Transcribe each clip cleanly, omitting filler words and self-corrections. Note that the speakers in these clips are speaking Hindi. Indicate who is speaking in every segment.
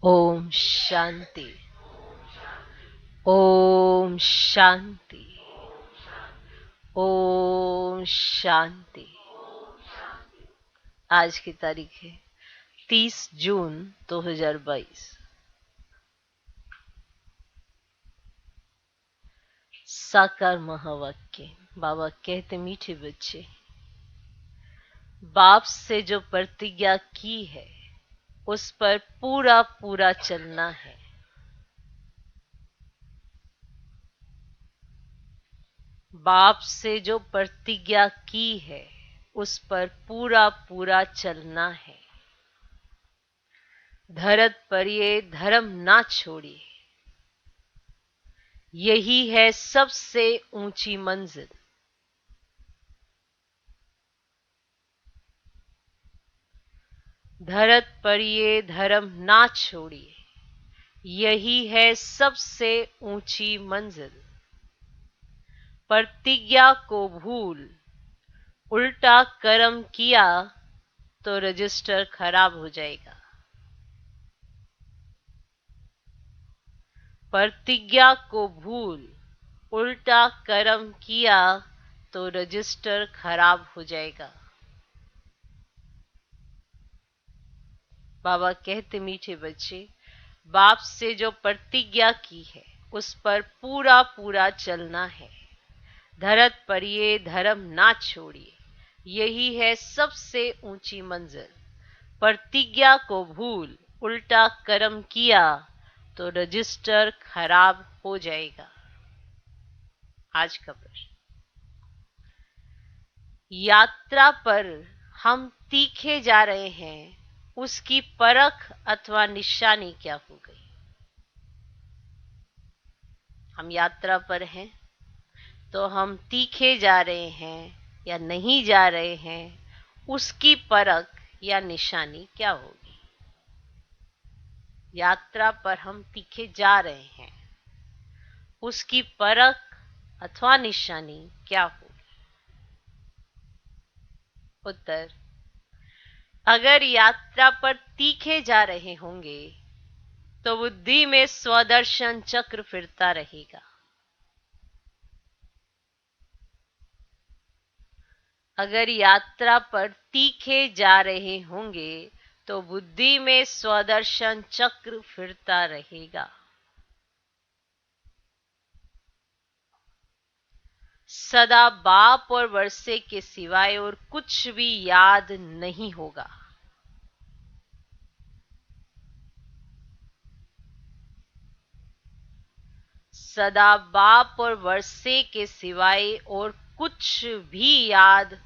Speaker 1: ओम शांति। ओम शांति। ओम शांति। आज की तारीख है 30 जून 2022। साकार महावाक्य। बाबा कहते, मीठे बच्चे, बाप से जो प्रतिज्ञा की है उस पर पूरा पूरा चलना है। बाप से जो प्रतिज्ञा की है उस पर पूरा पूरा चलना है। धरत पर ये धर्म ना छोड़िए, यही है सबसे ऊंची मंजिल। धरत पर ये धर्म ना छोड़िए, यही है सबसे ऊंची मंजिल। प्रतिज्ञा को भूल उल्टा कर्म किया तो रजिस्टर खराब हो जाएगा। प्रतिज्ञा को भूल उल्टा कर्म किया तो रजिस्टर खराब हो जाएगा। बाबा कहते, मीठे बच्चे, बाप से जो प्रतिज्ञा की है उस पर पूरा पूरा चलना है। धरत पर ये धर्म ना छोड़िए, यही है सबसे ऊंची मंजिल। प्रतिज्ञा को भूल उल्टा कर्म किया तो रजिस्टर खराब हो जाएगा। आज का प्रश्न, यात्रा पर हम तीखे जा रहे हैं, उसकी परख अथवा निशानी क्या हो गई? हम यात्रा पर हैं तो हम तीखे जा रहे हैं या नहीं जा रहे हैं, उसकी परख या निशानी क्या होगी? यात्रा पर हम तीखे जा रहे हैं, उसकी परख अथवा निशानी क्या होगी? उत्तर, अगर यात्रा पर तीखे जा रहे होंगे तो बुद्धि में स्वदर्शन चक्र फिरता रहेगा। अगर यात्रा पर तीखे जा रहे होंगे तो बुद्धि में स्वदर्शन चक्र फिरता रहेगा। सदा बाप और वर्षे के सिवाय और कुछ भी याद नहीं होगा। सदा बाप और वर्षे के सिवाय और कुछ भी याद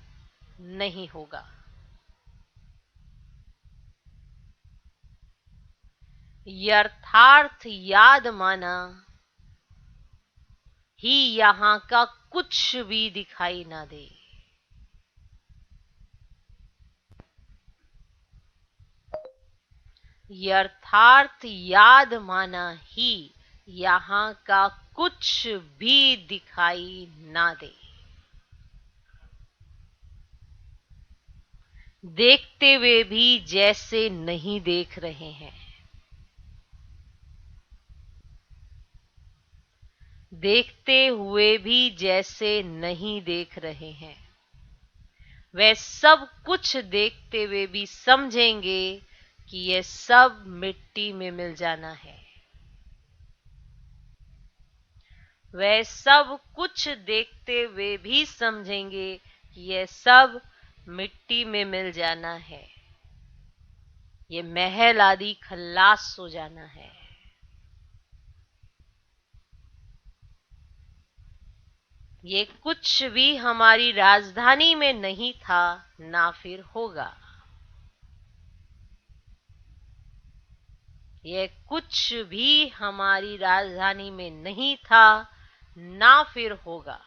Speaker 1: नहीं होगा। यथार्थ याद माना ही यहां का कुछ भी दिखाई ना दे। यथार्थ याद माना ही यहां का कुछ भी दिखाई ना दे। देखते हुए भी जैसे नहीं देख रहे हैं। देखते हुए भी जैसे नहीं देख रहे हैं। वे सब कुछ देखते हुए भी समझेंगे कि यह सब मिट्टी में मिल जाना है। वे सब कुछ देखते हुए भी समझेंगे कि यह सब मिट्टी में मिल जाना है। ये महल आदि खल्लास हो जाना है। ये कुछ भी हमारी राजधानी में नहीं था, ना फिर होगा। ये कुछ भी हमारी राजधानी में नहीं था, ना फिर होगा।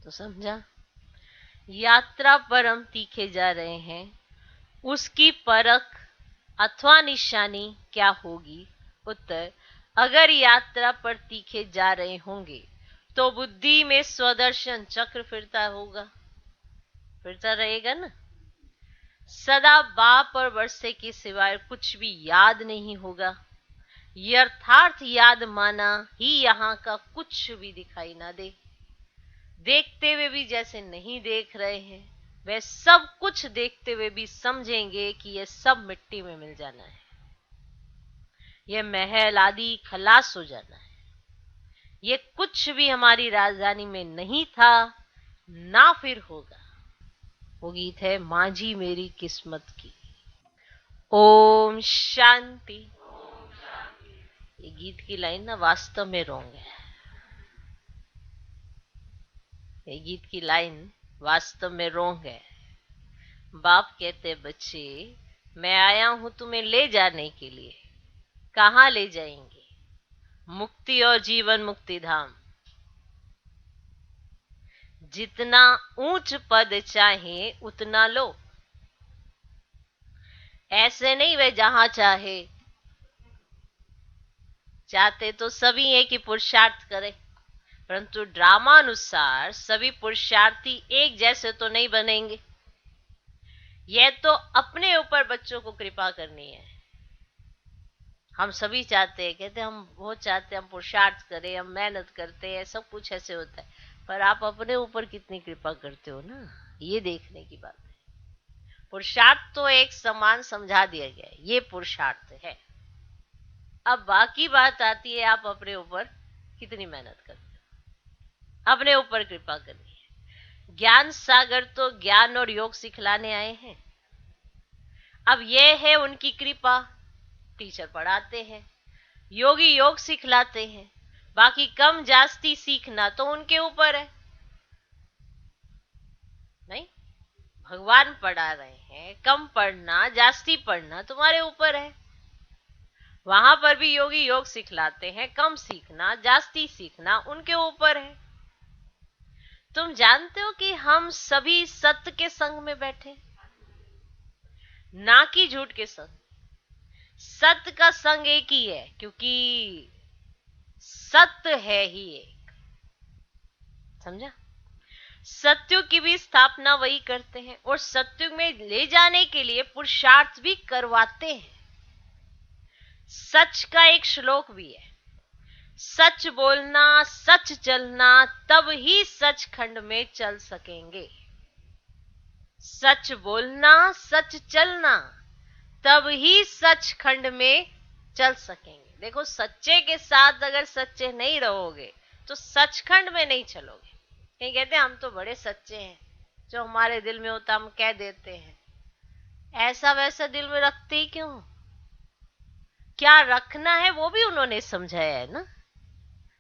Speaker 1: तो समझा? यात्रा पर हम तीखे जा रहे हैं, उसकी परख अथवा निशानी क्या होगी? उत्तर, अगर यात्रा पर तीखे जा रहे होंगे तो बुद्धि में स्वदर्शन चक्र फिरता होगा। फिरता रहेगा ना। सदा बाप और वर्षे के सिवाय कुछ भी याद नहीं होगा। यथार्थ याद माना ही यहाँ का कुछ भी दिखाई ना दे। देखते हुए भी जैसे नहीं देख रहे हैं, वह सब कुछ देखते हुए भी समझेंगे कि यह सब मिट्टी में मिल जाना है, यह महल आदि खलास हो जाना है, ये कुछ भी हमारी राजधानी में नहीं था, ना फिर होगा। वो गीत है माझी मेरी किस्मत की। ओम शांति। ये गीत की लाइन ना वास्तव में रोंग है। ये गीत की लाइन वास्तव में रोंग है। बाप कहते बच्चे, मैं आया हूं तुम्हें ले जाने के लिए। कहां ले जाएंगे? मुक्ति और जीवन मुक्ति धाम। जितना ऊंच पद चाहे उतना लो। ऐसे नहीं वे जहां चाहे। चाहते तो सभी है कि पुरुषार्थ करें, परंतु ड्रामा अनुसार सभी पुरुषार्थी एक जैसे तो नहीं बनेंगे। यह तो अपने ऊपर बच्चों को कृपा करनी है। हम सभी चाहते हैं, कहते हम बहुत चाहते हैं, हम पुरुषार्थ करें, हम मेहनत करते हैं, सब कुछ ऐसे होता है, पर आप अपने ऊपर कितनी कृपा करते हो ना, ये देखने की बात है। पुरुषार्थ तो एक समान समझा दिया गया है, ये पुरुषार्थ है। अब बाकी बात आती है आप अपने ऊपर कितनी मेहनत करते हो, अपने ऊपर कृपा करनी है। ज्ञान सागर तो ज्ञान और योग सिखलाने आए हैं। अब यह है उनकी कृपा। टीचर पढ़ाते हैं, योगी योग सिखलाते हैं, बाकी कम जास्ती सीखना तो उनके ऊपर है। नहीं, भगवान पढ़ा रहे हैं, कम पढ़ना जास्ती पढ़ना तुम्हारे ऊपर है। वहां पर भी योगी योग सिखलाते हैं, कम सीखना जास्ती सीखना उनके ऊपर है। तुम जानते हो कि हम सभी सत्य के संग में बैठे, ना कि झूठ के संग। सत्य का संग एक ही है, क्योंकि सत्य है ही एक। समझा? सत्युग की भी स्थापना वही करते हैं और सत्युग में ले जाने के लिए पुरुषार्थ भी करवाते हैं। सच का एक श्लोक भी है, सच बोलना सच चलना तब ही सचखंड में चल सकेंगे। सच बोलना सच चलना तब ही सचखंड में चल सकेंगे। देखो, सच्चे के साथ अगर सच्चे नहीं रहोगे तो सचखंड में नहीं चलोगे। कहीं कहते हैं हम तो बड़े सच्चे हैं, जो हमारे दिल में होता हम कह देते हैं। ऐसा वैसा दिल में रखते ही क्यों? क्या रखना है वो भी उन्होंने समझाया है ना।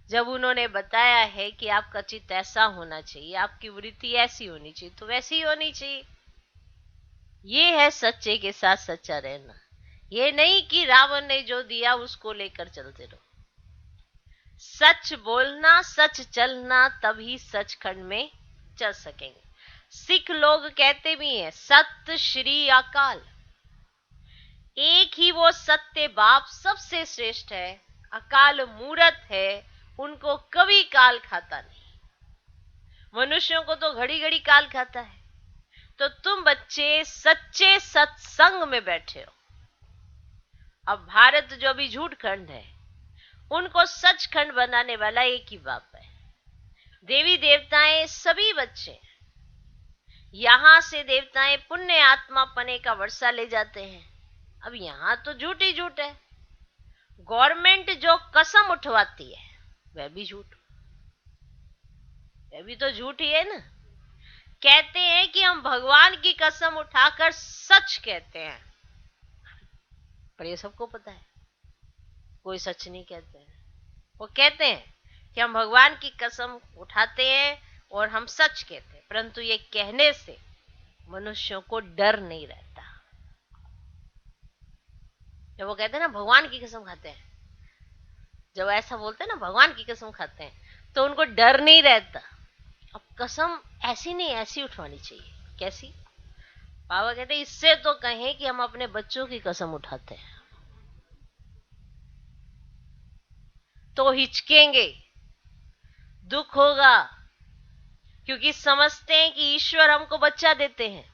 Speaker 1: जब उन्होंने बताया है कि आपका चित्त ऐसा होना चाहिए, आपकी वृत्ति ऐसी होनी चाहिए, तो वैसी ही होनी चाहिए। ये है सच्चे के साथ सच्चा रहना। ये नहीं कि रावण ने जो दिया उसको लेकर चलते रहो। सच बोलना सच चलना तभी सचखंड में चल सकेंगे। सिख लोग कहते भी हैं सत्य श्री अकाल। एक ही वो सत्य बाप सबसे श्रेष्ठ है, अकाल मूरत है, उनको कभी काल खाता नहीं। मनुष्यों को तो घड़ी घड़ी काल खाता है। तो तुम बच्चे सच्चे सत्संग में बैठे हो। अब भारत जो भी झूठ खंड है, उनको सचखंड बनाने वाला एक ही बाप है। देवी देवताएं सभी बच्चे। यहां से देवताएं पुण्य आत्मा पने का वर्षा ले जाते हैं। अब यहां तो झूठ ही झूठ है। गवर्नमेंट जो कसम उठवाती है वह भी झूठ, वह भी तो झूठ ही है ना। कहते हैं कि हम भगवान की कसम उठाकर सच कहते हैं, पर ये सबको पता है कोई सच नहीं कहते हैं। वो कहते हैं कि हम भगवान की कसम उठाते हैं और हम सच कहते हैं, परंतु ये कहने से मनुष्यों को डर नहीं रहता। जब वो कहते हैं ना भगवान की कसम खाते हैं, जब ऐसा बोलते हैं ना भगवान की कसम खाते हैं, तो उनको डर नहीं रहता। अब कसम ऐसी नहीं ऐसी उठवानी चाहिए। कैसी? बाबा कहते हैं इससे तो कहें कि हम अपने बच्चों की कसम उठाते हैं तो हिचकेंगे, दुख होगा, क्योंकि समझते हैं कि ईश्वर हमको बच्चा देते हैं,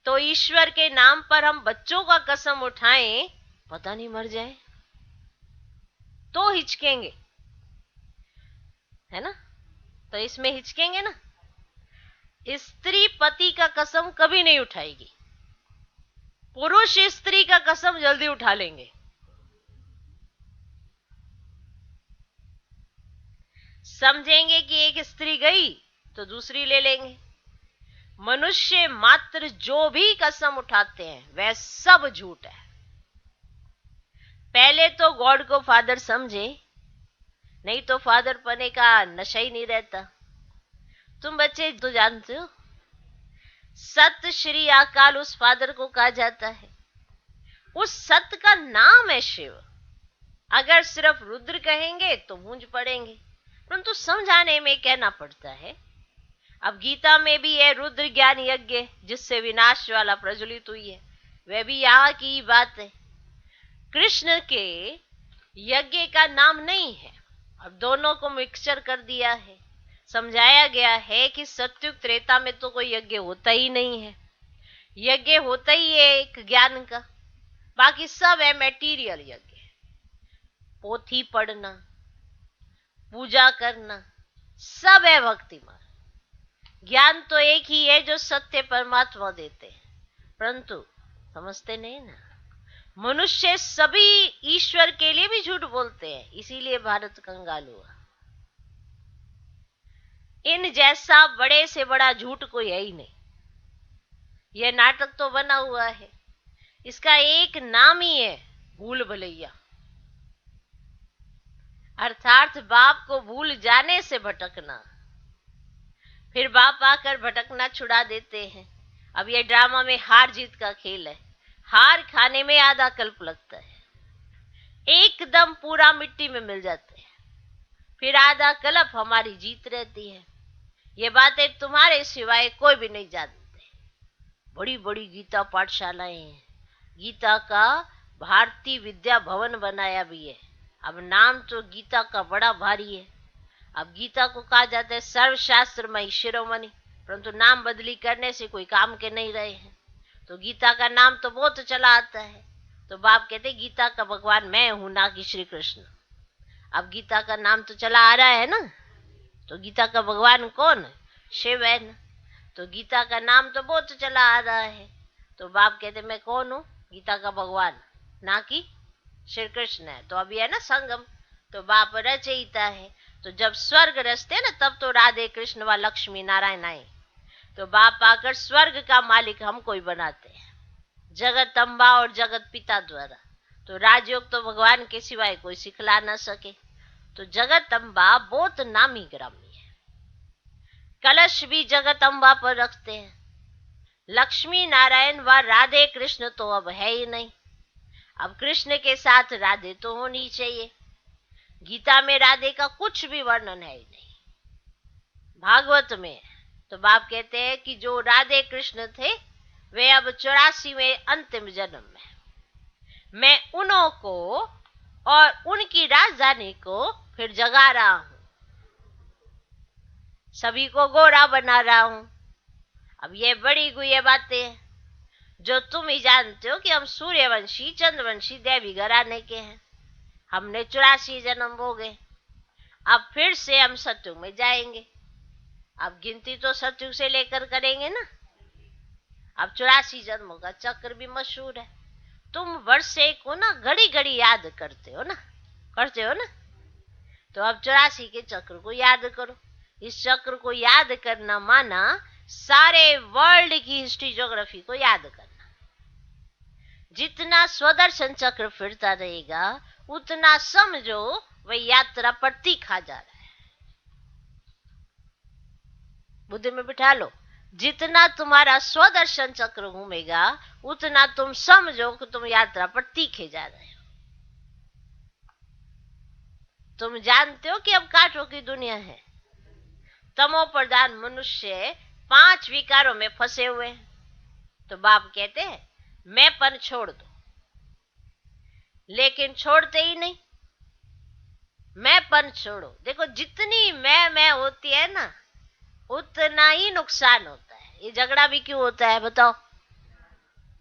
Speaker 1: तो ईश्वर के नाम पर हम बच्चों का कसम उठाएं, पता नहीं मर जाए तो हिचकेंगे, है ना? तो इसमें हिचकेंगे ना। स्त्री पति का कसम कभी नहीं उठाएगी, पुरुष स्त्री का कसम जल्दी उठा लेंगे। समझेंगे कि एक स्त्री गई तो दूसरी ले लेंगे। मनुष्य मात्र जो भी कसम उठाते हैं वह सब झूठ है। पहले तो गॉड को फादर समझे, नहीं तो फादर पने का नशा ही नहीं रहता। तुम बच्चे तो जानते हो, सत श्री अकाल उस फादर को कहा जाता है। उस सत का नाम है शिव। अगर सिर्फ रुद्र कहेंगे तो मूंज पड़ेंगे, परंतु समझाने में कहना पड़ता है। अब गीता में भी है रुद्र ज्ञान यज्ञ जिससे विनाश वाला प्रज्वलित हुई है, वह भी यहाँ की बात है। कृष्ण के यज्ञ का नाम नहीं है। अब दोनों को मिक्सचर कर दिया है। समझाया गया है कि सत्युग त्रेता में तो कोई यज्ञ होता ही नहीं है। यज्ञ होता ही है एक ज्ञान का, बाकी सब है मैटीरियल यज्ञ। पोथी पढ़ना, पूजा करना, सब है भक्ति मार्ग। ज्ञान तो एक ही है जो सत्य परमात्मा देते हैं, परंतु समझते नहीं ना। मनुष्य सभी ईश्वर के लिए भी झूठ बोलते हैं, इसीलिए भारत कंगाल हुआ। इन जैसा बड़े से बड़ा झूठ कोई है ही नहीं। यह नाटक तो बना हुआ है, इसका एक नाम ही है भूल भुलैया, अर्थात बाप को भूल जाने से भटकना। फिर बाप आकर भटकना छुड़ा देते हैं। अब यह ड्रामा में हार जीत का खेल है। हार खाने में आधा कल्प लगता है, एकदम पूरा मिट्टी में मिल जाते हैं, फिर आधा कल्प हमारी जीत रहती है। ये बातें तुम्हारे सिवाय कोई भी नहीं जानते। बड़ी बड़ी गीता पाठशालाएं हैं, गीता का भारतीय विद्या भवन बनाया भी है। अब नाम तो गीता का बड़ा भारी है। अब गीता को कहा जाता है सर्वशास्त्रमयी शिरोमणि, परंतु नाम बदली करने से कोई काम के नहीं रहे हैं। तो गीता का नाम तो बहुत चला आता है। तो बाप कहते गीता का भगवान मैं हूं, ना कि श्री कृष्ण। अब गीता का नाम तो चला आ रहा है ना, तो गीता का भगवान कौन है? शिव है ना। तो गीता का नाम तो बहुत चला आ रहा है। तो बाप कहते मैं कौन हूं? गीता का भगवान, ना कि श्री कृष्ण है। तो अभी है ना संगम, तो बाप रचयिता है। तो जब स्वर्ग रचते ना तब तो राधे कृष्ण व लक्ष्मी नारायण आए। तो बाप आकर स्वर्ग का मालिक हमको ही बनाते हैं, जगत अम्बा और जगत पिता द्वारा। तो राजयोग तो भगवान के सिवाय कोई सिखला ना सके। तो जगत अम्बा बहुत नामी ग्रामी है। कलश भी जगत अम्बा पर रखते हैं। लक्ष्मी नारायण व राधे कृष्ण तो अब है ही नहीं। अब कृष्ण के साथ राधे तो होनी चाहिए। गीता में राधे का कुछ भी वर्णन है ही नहीं। भागवत में तो बाप कहते हैं कि जो राधे कृष्ण थे वे अब 84वें अंतिम जन्म में मैं उन्हों को और उनकी राजधानी को फिर जगा रहा हूं, सभी को गोरा बना रहा हूं। अब ये बड़ी गुए बातें हैं जो तुम ही जानते हो कि हम सूर्यवंशी चंद्रवंशी देवी घराने के हैं। हमने 84 जन्म हो गए, अब फिर से हम सत्युग में जाएंगे। अब गिनती तो सत्युग से लेकर करेंगे ना। अब 84 जन्मों का चक्र भी मशहूर है। तुम वर्षे को ना घड़ी घड़ी याद करते हो ना, करते हो ना। तो अब 84 के चक्र को याद करो। इस चक्र को याद करना माना सारे वर्ल्ड की हिस्ट्री ज्योग्राफी को याद करना। जितना स्वदर्शन चक्र फिरता रहेगा उतना समझो वह यात्रा प्रतीक खा जा रहा है। बुद्धि में बिठा लो, जितना तुम्हारा स्वदर्शन चक्र घूमेगा उतना तुम समझो कि तुम यात्रा पर तीखे जा रहे हो। तुम जानते हो कि अब कांटों की दुनिया है। तमो प्रधान मनुष्य 5 विकारों में फंसे हुए हैं। तो बाप कहते हैं मैं पन छोड़ दो, लेकिन छोड़ते ही नहीं। मैं पन छोड़ो। देखो जितनी मैं होती है ना, उतना ही नुकसान होता है। ये झगड़ा भी क्यों होता है बताओ?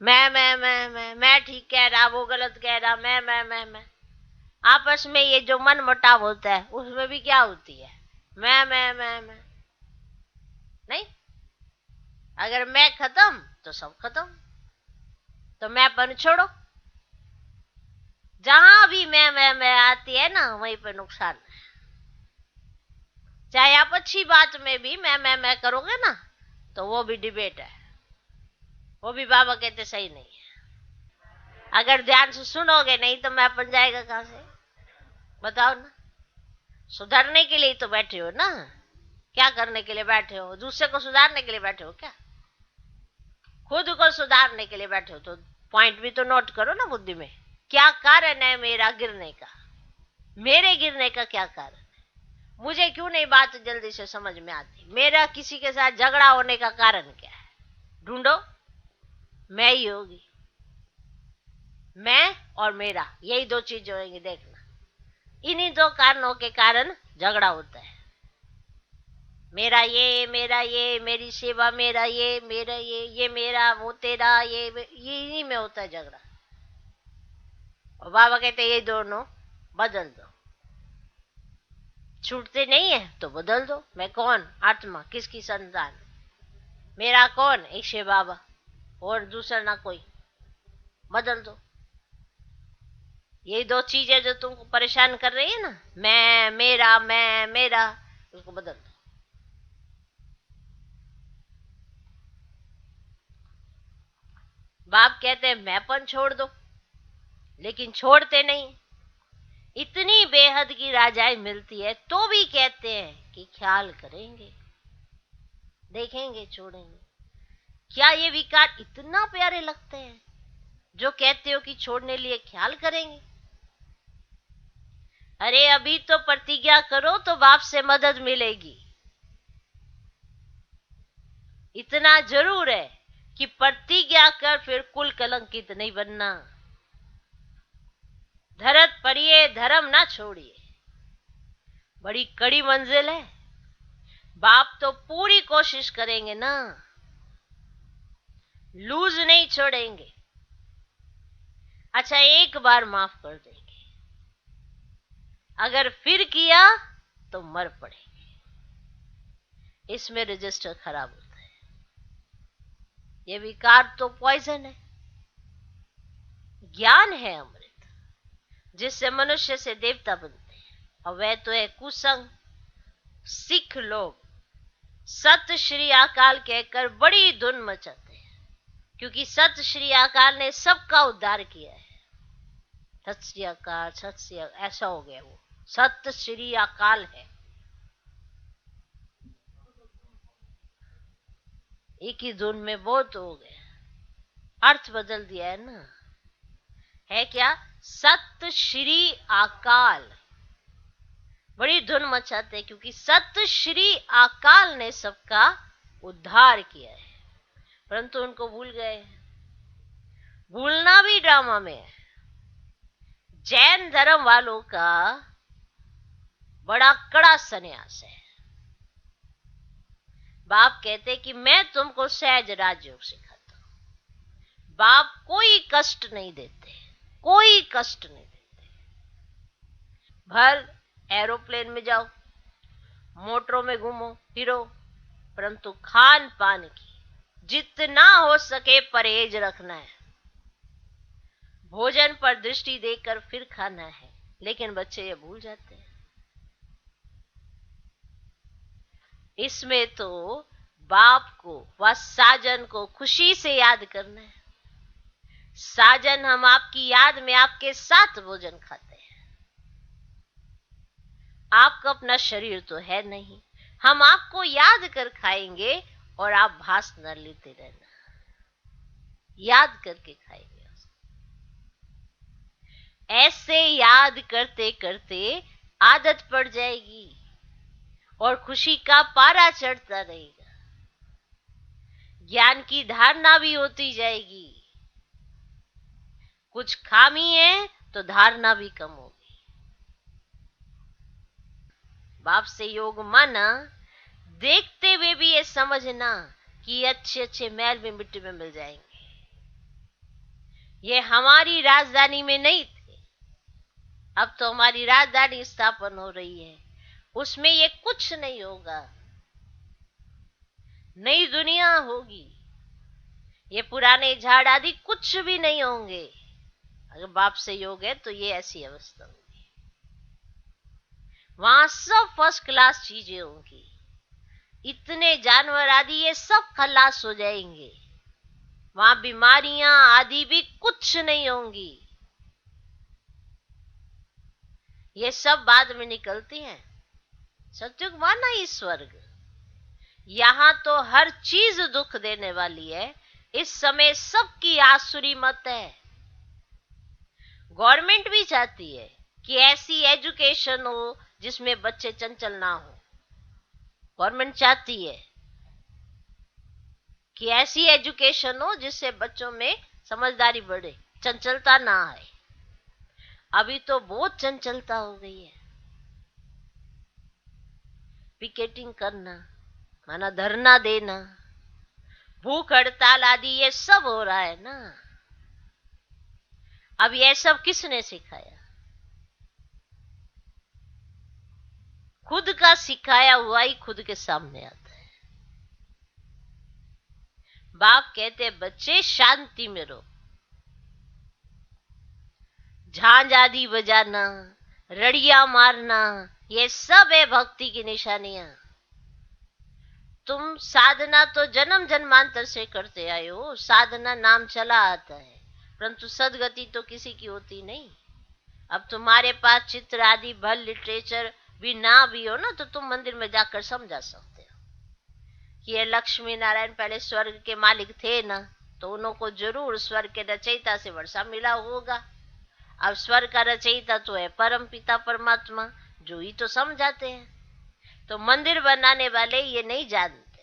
Speaker 1: मैं ठीक कह रहा, वो गलत कह रहा, मैं आपस में ये जो मन मुटाव होता है उसमें भी क्या होती है? मैं नहीं। अगर मैं खत्म तो सब खत्म। तो मैं पन छोड़ो। जहां भी मैं आती है ना वहीं पर नुकसान है। चाहे आप अच्छी बात में भी मैं करोगे ना तो वो भी डिबेट है। वो भी बाबा कहते सही नहीं है। अगर ध्यान से सुनोगे नहीं तो मैं बन जाएगा कहां से? बताओ ना। सुधरने के लिए तो बैठे हो ना। क्या करने के लिए बैठे हो? दूसरे को सुधारने के लिए बैठे हो क्या? खुद को सुधारने के लिए बैठे हो तो पॉइंट भी तो नोट करो ना बुद्धि में। क्या कारण है मेरा गिरने का? मेरे गिरने का क्या कारण? मुझे क्यों नहीं बात जल्दी से समझ में आती? मेरा किसी के साथ झगड़ा होने का कारण क्या है? ढूंढो। मैं ही होगी। मैं और मेरा, यही दो चीज होंगी। देखना, इन्हीं दो कारणों के कारण झगड़ा होता है। मेरा ये, मेरा ये, मेरी सेवा, मेरा ये मेरा, वो तेरा, ये इन्हीं में होता है झगड़ा। और बाबा कहते ये दोनों बदल दो। छूटते नहीं है तो बदल दो। मैं कौन? आत्मा। किसकी संतान? मेरा कौन? ईशे बाबा। और दूसरा ना कोई। बदल दो। ये दो चीजें जो तुमको परेशान कर रही है ना, मैं मेरा, उसको बदल दो। बाप कहते हैं मैंपन छोड़ दो, लेकिन छोड़ते नहीं। इतनी बेहद की राजाई मिलती है तो भी कहते हैं कि ख्याल करेंगे, देखेंगे, छोड़ेंगे। क्या ये विकार इतना प्यारे लगते हैं जो कहते हो कि छोड़ने लिए ख्याल करेंगे? अरे अभी तो प्रतिज्ञा करो तो बाप से मदद मिलेगी। इतना जरूर है कि प्रतिज्ञा कर फिर कुल कलंकित नहीं बनना। धरत परिये धर्म ना छोड़िए। बड़ी कड़ी मंजिल है। बाप तो पूरी कोशिश करेंगे ना, लूज नहीं छोड़ेंगे। अच्छा, एक बार माफ कर देंगे, अगर फिर किया तो मर पड़ेंगे। इसमें रजिस्टर खराब होता है। ये विकार तो पॉइजन है। ज्ञान है अमृत, जिससे मनुष्य से देवता बनते हैं, और वह तो है कुसंग। सिख लोग सत श्री अकाल कहकर बड़ी धुन मचाते हैं, क्योंकि सत श्री अकाल ने सबका उद्धार किया है। सत श्री अकाल, सत श्री ऐसा हो गया। वो सत श्री अकाल है। एक ही धुन में बहुत हो गया। अर्थ बदल दिया है ना। है क्या? सत श्री अकाल। बड़ी धुन मचाते हैं क्योंकि सत श्री अकाल ने सबका उद्धार किया है, परंतु उनको भूल गए। भूलना भी ड्रामा में है। जैन धर्म वालों का बड़ा कड़ा सन्यास है। बाप कहते कि मैं तुमको सहज राजयोग सिखाता हूं। बाप कोई कष्ट नहीं देते, कोई कष्ट नहीं देते। भर एरोप्लेन में जाओ, मोटरों में घूमो फिरो, परंतु खान पान की जितना हो सके परहेज रखना है। भोजन पर दृष्टि देकर फिर खाना है, लेकिन बच्चे ये भूल जाते हैं। इसमें तो बाप को व साजन को खुशी से याद करना है। साजन, हम आपकी याद में आपके साथ भोजन खाते हैं। आपका अपना शरीर तो है नहीं, हम आपको याद कर खाएंगे और आप भास न लेते रहना। याद करके खाएंगे। ऐसे याद करते करते आदत पड़ जाएगी और खुशी का पारा चढ़ता रहेगा। ज्ञान की धारणा भी होती जाएगी। कुछ खामी है तो धारणा भी कम होगी। बाप से योग माना, देखते हुए भी ये समझना कि अच्छे अच्छे महल भी मिट्टी में मिल जाएंगे। ये हमारी राजधानी में नहीं थे, अब तो हमारी राजधानी स्थापन हो रही है, उसमें ये कुछ नहीं होगा, नई दुनिया होगी। ये पुराने झाड़ आदि कुछ भी नहीं होंगे। अगर बाप से योग है तो ये ऐसी अवस्था होगी। वहां सब फर्स्ट क्लास चीजें होंगी, इतने जानवर आदि ये सब खलास हो जाएंगे। वहां बीमारियां आदि भी कुछ नहीं होंगी। ये सब बाद में निकलती हैं। सत्युग माना ही स्वर्ग। यहां तो हर चीज दुख देने वाली है। इस समय सबकी आसुरी मत है। गवर्नमेंट भी चाहती है कि ऐसी एजुकेशन हो जिसमें बच्चे चंचल ना हो। गवर्नमेंट चाहती है कि ऐसी एजुकेशन हो जिससे बच्चों में समझदारी बढ़े, चंचलता ना आए। अभी तो बहुत चंचलता हो गई है। पिकेटिंग करना, माना धरना देना, भूख हड़ताल आदि ये सब हो रहा है ना। अब ये सब किसने सिखाया? खुद का सिखाया हुआ ही खुद के सामने आता है। बाप कहते बच्चे शांति में रहो। झांझ आदि बजाना, रड़िया मारना, ये सब है भक्ति की निशानियां। तुम साधना तो जन्म जन्मांतर से करते आए हो, साधना नाम चला आता है, परंतु सदगति तो किसी की होती नहीं। अब तुम्हारे पास चित्र आदि भल लिटरेचर भी ना भी हो ना, तो तुम मंदिर में जाकर समझा सकते हो कि ये लक्ष्मी नारायण पहले स्वर्ग के मालिक थे ना, तो उनको जरूर स्वर्ग के रचयिता से वर्षा मिला होगा। अब स्वर्ग का रचयिता तो है परम पिता परमात्मा, जो ही तो समझाते हैं। तो मंदिर बनाने वाले ये नहीं जानते।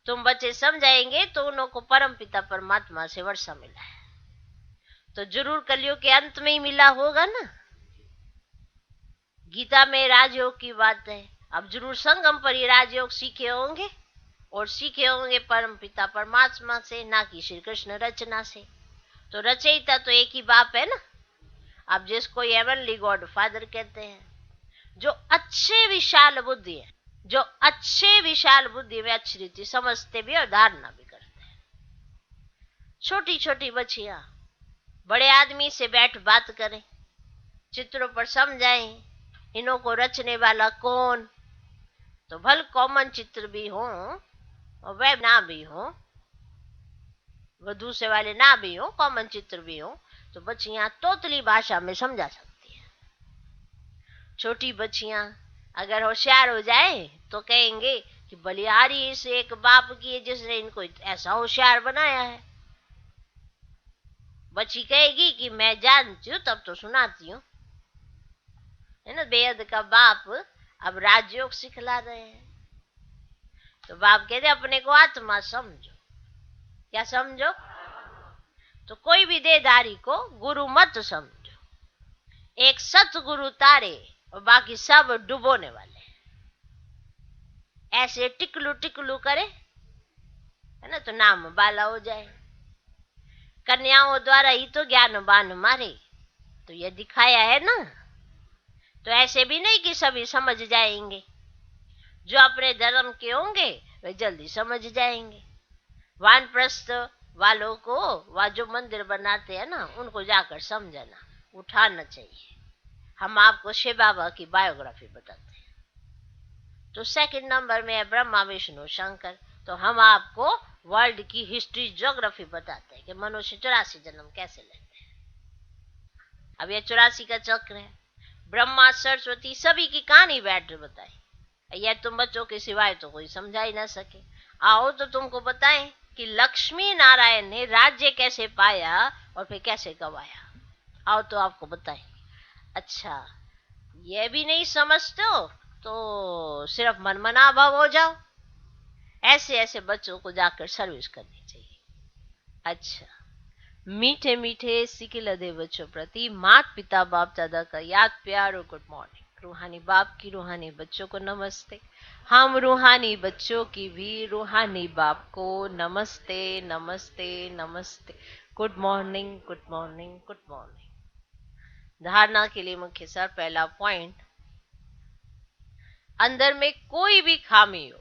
Speaker 1: तुम बच्चे समझाएंगे तो उनको परम पिता परमात्मा से वर्षा मिला है, तो जरूर कलयुग के अंत में ही मिला होगा ना। गीता में राजयोग की बात है। अब जरूर संगम पर ही राजयोग सीखे होंगे, और सीखे होंगे परम पिता परमात्मा से, ना कि श्री कृष्ण रचना से। तो रचयिता तो एक ही बाप है ना। अब जिसको हेवनली गॉड फादर कहते हैं, जो अच्छे विशाल बुद्धि है, जो अच्छे विशाल बुद्धि में अच्छी रीति समझते भी और धारणा भी करते हैं। छोटी छोटी बच्चियां बड़े आदमी से बैठ बात करें, चित्रों पर समझाएं इन्हों को रचने वाला कौन। तो भल कॉमन चित्र भी हो और वह ना भी हो, वधू से वाले ना भी हो, कॉमन चित्र भी हो, तो बच्चियां तोतली भाषा में समझा सकती है। छोटी बच्चियां अगर होशियार हो जाए तो कहेंगे कि बलिहारी इस एक बाप की है जिसने इनको ऐसा होशियार बनाया है। बच्ची कहेगी कि मैं जानती हूँ तब तो सुनाती हूँ, है ना। बेहद का बाप अब राजयोग सिखला रहे हैं। तो बाप कहते अपने को आत्मा समझो। क्या समझो? तो कोई भी देहधारी को गुरु मत समझो। एक सतगुरु तारे और बाकी सब डुबोने वाले। ऐसे टिकलू टिकलू करे, है ना, तो नाम बाला हो जाए। कन्याओं द्वारा ही तो ज्ञान बान मारे, तो ये दिखाया है ना। तो ऐसे भी नहीं कि सभी समझ जाएंगे। जो अपने धर्म के होंगे वे जल्दी समझ जाएंगे। वानप्रस्थ वालों को, वह जो मंदिर बनाते हैं ना, उनको जाकर समझाना, उठाना चाहिए। हम आपको शिव बाबा की बायोग्राफी बताते हैं। तो सेकंड नंबर में है ब्रह्मा विष्णु शंकर। तो हम आपको वर्ल्ड की हिस्ट्री ज्योग्राफी बताते हैं कि मनुष्य 84 जन्म कैसे लेते हैं। अब ये 84 का चक्र है। ब्रह्मा सरस्वती सभी की कहानी बैठ बताई। यह तुम बच्चों के सिवाय तो कोई समझा ही ना सके। आओ तो तुमको बताएं कि लक्ष्मी नारायण ने राज्य कैसे पाया और फिर कैसे गवाया। आओ तो आपको बताएं। अच्छा, ये भी नहीं समझते हो तो सिर्फ मनमना भाव हो जाओ। ऐसे ऐसे बच्चों को जाकर सर्विस करनी चाहिए। अच्छा, मीठे मीठे सिके लदे बच्चों प्रति माता पिता बाप दादा का याद प्यार और गुड मॉर्निंग। रूहानी बाप की रूहानी बच्चों को नमस्ते। हम रूहानी बच्चों की भी रूहानी बाप को नमस्ते नमस्ते नमस्ते। Good morning good morning good morning. धारणा के लिए मुख्य सार, पहला पॉइंट, अंदर में कोई भी खामी हो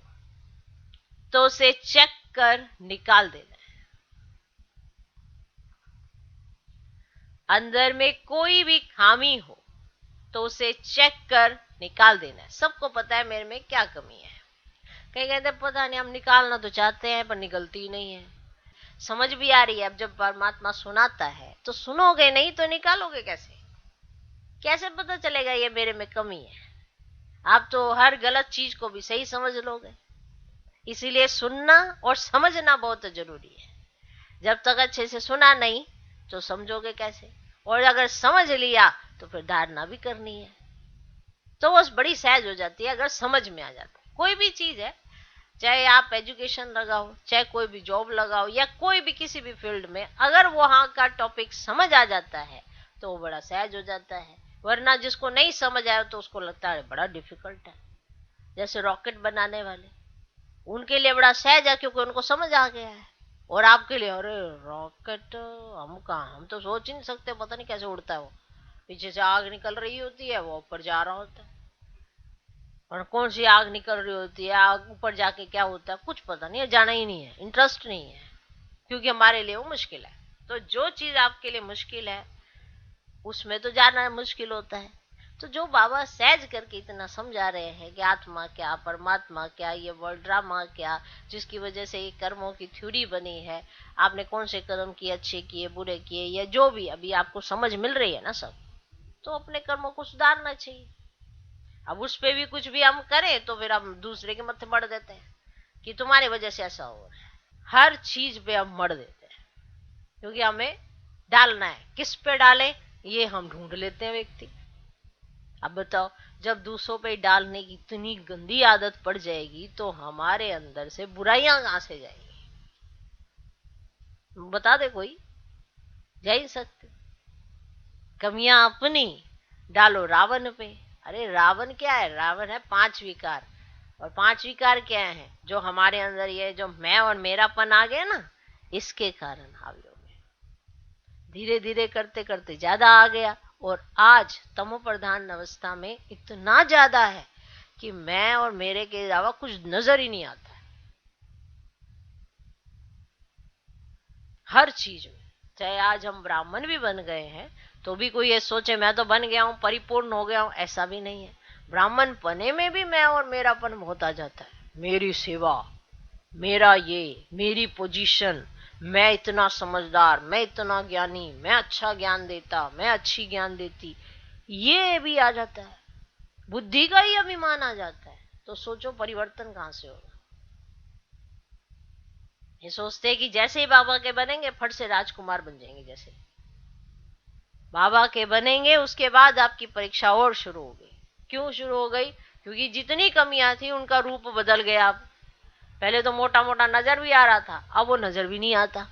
Speaker 1: तो उसे चेक कर निकाल देना है। अंदर में कोई भी खामी हो तो उसे चेक कर निकाल देना है। सबको पता है मेरे में क्या कमी है। कहीं कहते पता नहीं, हम निकालना तो चाहते हैं पर निकलती ही नहीं है। समझ भी आ रही है, अब जब परमात्मा सुनाता है तो सुनोगे नहीं तो निकालोगे कैसे? कैसे पता चलेगा ये मेरे में कमी है? आप तो हर गलत चीज को भी सही समझ लोगे। इसीलिए सुनना और समझना बहुत जरूरी है। जब तक अच्छे से सुना नहीं तो समझोगे कैसे? और अगर समझ लिया तो फिर धारणा भी करनी है, तो वो बड़ी सहज हो जाती है अगर समझ में आ जाता है। कोई भी चीज है, चाहे आप एजुकेशन लगाओ, चाहे कोई भी जॉब लगाओ, या कोई भी किसी भी फील्ड में, अगर वहां का टॉपिक समझ आ जाता है तो वो बड़ा सहज हो जाता है। वरना जिसको नहीं समझ आया तो उसको लगता है बड़ा डिफिकल्ट है। जैसे रॉकेट बनाने वाले, उनके लिए बड़ा सहज है क्योंकि उनको समझ आ गया है। और आपके लिए अरे रॉकेट, हम कहाँ, हम तो सोच ही नहीं सकते, पता नहीं कैसे उड़ता है वो। पीछे से आग निकल रही होती है, वो ऊपर जा रहा होता है, और कौन सी आग निकल रही होती है, आग ऊपर जाके क्या होता है कुछ पता नहीं है, जाना ही नहीं है, इंटरेस्ट नहीं है, क्योंकि हमारे लिए वो मुश्किल है। तो जो चीज आपके लिए मुश्किल है उसमें तो जाना मुश्किल होता है। तो जो बाबा सहज करके इतना समझा रहे हैं कि आत्मा क्या, परमात्मा क्या, ये वर्ल्ड ड्रामा क्या, जिसकी वजह से ये कर्मों की थ्योरी बनी है, आपने कौन से कर्म किए, अच्छे किए बुरे किए, या जो भी अभी आपको समझ मिल रही है ना सब, तो अपने कर्मों को सुधारना चाहिए। अब उस पे भी कुछ भी हम करें तो फिर हम दूसरे के मत्थे मर देते हैं कि तुम्हारी वजह से ऐसा हो रहा है। हर चीज पे हम मर देते हैं क्योंकि हमें डालना है। किस पे डालें ये हम ढूंढ लेते हैं व्यक्ति। अब बताओ, जब दूसरों पे डालने की इतनी गंदी आदत पड़ जाएगी तो हमारे अंदर से बुराइयां कहां से जाएंगी? बता दे कोई, जा ही सकते। कमियां अपनी डालो रावण पे। अरे रावण क्या है? रावण है पांच विकार। और पांच विकार क्या है? जो हमारे अंदर ये जो मैं और मेरापन आ गया ना, इसके कारण हावी हो गए। धीरे धीरे करते करते ज्यादा आ गया, और आज तमो प्रधान अवस्था में इतना ज्यादा है कि मैं और मेरे के अलावा कुछ नजर ही नहीं आता है हर चीज में। चाहे आज हम ब्राह्मण भी बन गए हैं तो भी कोई ये सोचे मैं तो बन गया हूं, परिपूर्ण हो गया हूं, ऐसा भी नहीं है। ब्राह्मण पने में भी मैं और मेरापन बहुत आ जाता है। मेरी सेवा, मेरा ये, मेरी पोजीशन, मैं इतना समझदार, मैं इतना ज्ञानी, मैं अच्छा ज्ञान देता, मैं अच्छी ज्ञान देती, ये भी आ जाता है। बुद्धि का ही अभिमान आ जाता है। तो सोचो परिवर्तन कहां से होगा? ये सोचते हैं कि जैसे ही बाबा के बनेंगे फट से राजकुमार बन जाएंगे। जैसे बाबा के बनेंगे उसके बाद आपकी परीक्षा और शुरू हो गई। क्यों शुरू हो गई? क्योंकि जितनी कमियां थी उनका रूप बदल गया। अब पहले तो मोटा मोटा नजर भी आ रहा था, अब वो नजर भी नहीं आता।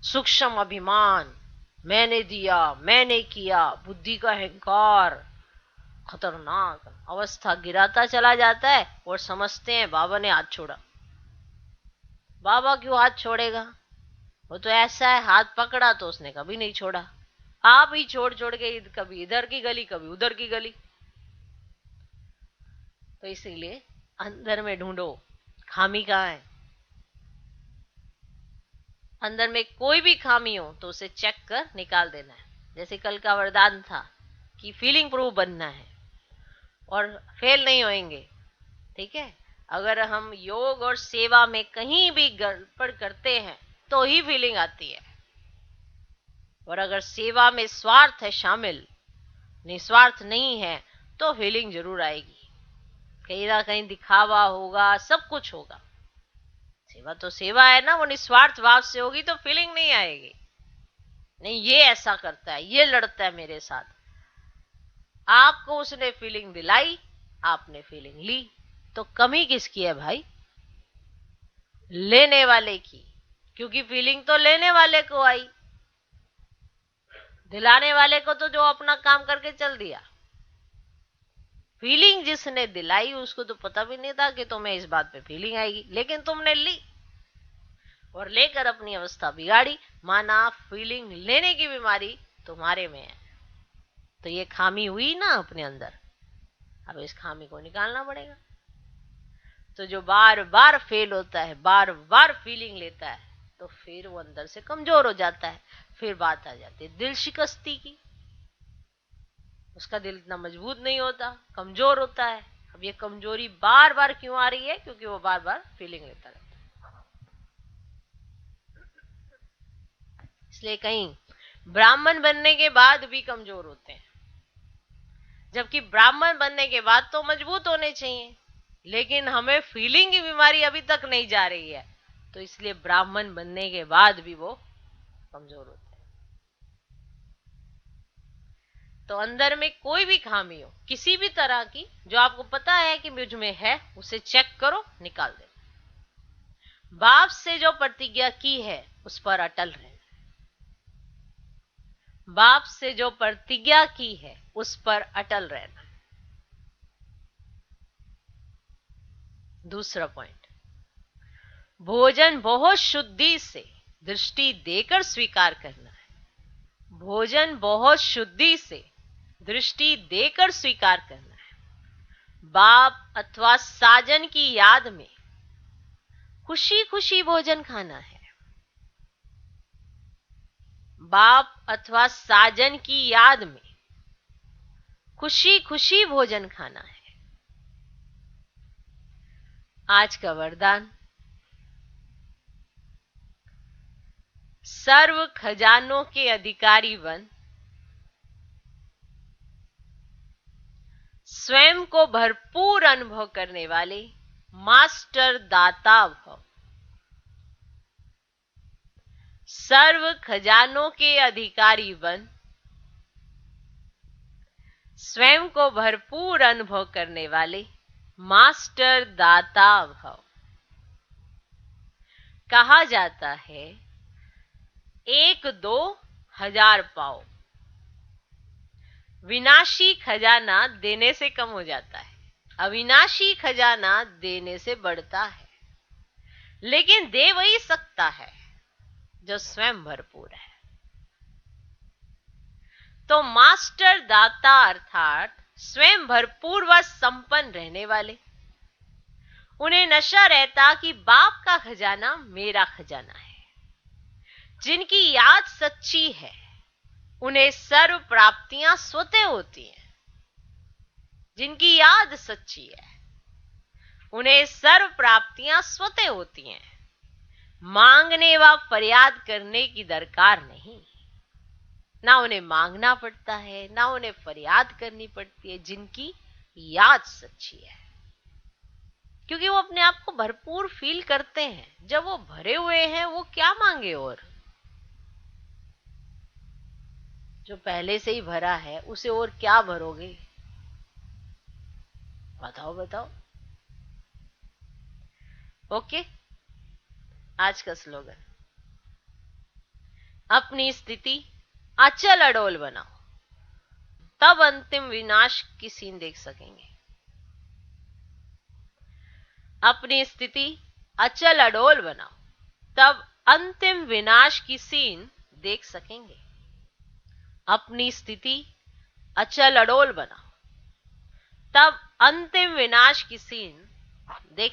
Speaker 1: सूक्ष्म अभिमान, मैंने दिया, मैंने किया, बुद्धि का अहंकार, खतरनाक अवस्था गिराता चला जाता है। और समझते हैं बाबा ने हाथ छोड़ा। बाबा क्यों हाथ छोड़ेगा? वो तो ऐसा है, हाथ पकड़ा तो उसने कभी नहीं छोड़ा। आप ही छोड़ छोड़ के कभी इधर की गली कभी उधर की गली। तो इसीलिए अंदर में ढूंढो खामी कहाँ है। अंदर में कोई भी खामी हो तो उसे चेक कर निकाल देना है। जैसे कल का वरदान था कि फीलिंग प्रूफ बनना है और फेल नहीं होएंगे। ठीक है, अगर हम योग और सेवा में कहीं भी गड़बड़ करते हैं तो ही फीलिंग आती है। और अगर सेवा में स्वार्थ है शामिल, निस्वार्थ नहीं है, तो फीलिंग जरूर आएगी। कहीं ना कहीं दिखावा होगा, सब कुछ होगा। सेवा तो सेवा है ना, वो निस्वार्थ भाव से होगी तो फीलिंग नहीं आएगी। नहीं ये ऐसा करता है, ये लड़ता है मेरे साथ, आपको उसने फीलिंग दिलाई, आपने फीलिंग ली, तो कमी किसकी है भाई? लेने वाले की। क्योंकि फीलिंग तो लेने वाले को आई, दिलाने वाले को तो जो अपना काम करके चल दिया। फीलिंग जिसने दिलाई उसको तो पता भी नहीं था कि तुम्हें इस बात पे फीलिंग आएगी, लेकिन तुमने ली और लेकर अपनी अवस्था बिगाड़ी। माना फीलिंग लेने की बीमारी तुम्हारे में है। तो ये खामी हुई ना अपने अंदर, अब इस खामी को निकालना पड़ेगा। तो जो बार बार फेल होता है, बार बार फीलिंग लेता है, तो फिर वो अंदर से कमजोर हो जाता है। फिर बात आ जाती है दिल शिकस्ती की। उसका दिल इतना मजबूत नहीं होता, कमजोर होता है। अब ये कमजोरी बार बार क्यों आ रही है? क्योंकि वो बार बार फीलिंग लेता रहता है। इसलिए कहीं ब्राह्मण बनने के बाद भी कमजोर होते हैं, जबकि ब्राह्मण बनने के बाद तो मजबूत होने चाहिए। लेकिन हमें फीलिंग की बीमारी अभी तक नहीं जा रही है, तो इसलिए ब्राह्मण बनने के बाद भी वो कमजोर होते हैं। तो अंदर में कोई भी खामी हो, किसी भी तरह की, जो आपको पता है कि मुझ में है, उसे चेक करो, निकाल दे। बाप से जो प्रतिज्ञा की है उस पर अटल रहना। बाप से जो प्रतिज्ञा की है उस पर अटल रहना। दूसरा पॉइंट, भोजन बहुत शुद्धि से दृष्टि देकर स्वीकार करना है। भोजन बहुत शुद्धि से दृष्टि देकर स्वीकार करना है। बाप अथवा साजन की याद में खुशी खुशी भोजन खाना है। बाप अथवा साजन की याद में खुशी खुशी भोजन खाना है। आज का वरदान, सर्व खजानों के अधिकारी बन, स्वयं को भरपूर अनुभव करने वाले मास्टर दाता भव। सर्व खजानों के अधिकारी बन, स्वयं को भरपूर अनुभव करने वाले मास्टर दाता भव। कहा जाता है 1-2 हजार पाओ, विनाशी खजाना देने से कम हो जाता है, अविनाशी खजाना देने से बढ़ता है। लेकिन दे वही सकता है जो स्वयं भरपूर है। तो मास्टर दाता अर्थात स्वयं भरपूर व संपन्न रहने वाले, उन्हें नशा रहता कि बाप का खजाना मेरा खजाना है। जिनकी याद सच्ची है उन्हें सर्व प्राप्तियां स्वतः होती हैं। जिनकी याद सच्ची है उन्हें सर्व प्राप्तियां स्वतः होती हैं। मांगने व फरियाद करने की दरकार नहीं, ना उन्हें मांगना पड़ता है, ना उन्हें फरियाद करनी पड़ती है। जिनकी याद सच्ची है, क्योंकि वो अपने आप को भरपूर फील करते हैं। जब वो भरे हुए हैं वो क्या मांगे? और जो पहले से ही भरा है उसे और क्या भरोगे? बताओ बताओ। ओके, आज का स्लोगन, अपनी स्थिति अचल अडोल बनाओ, तब अंतिम विनाश की सीन देख सकेंगे। अपनी स्थिति अचल अडोल बनाओ, तब अंतिम विनाश की सीन देख सकेंगे। अपनी स्थिति अचल अडोल बनाओ, तब अंतिम विनाश की सीन देख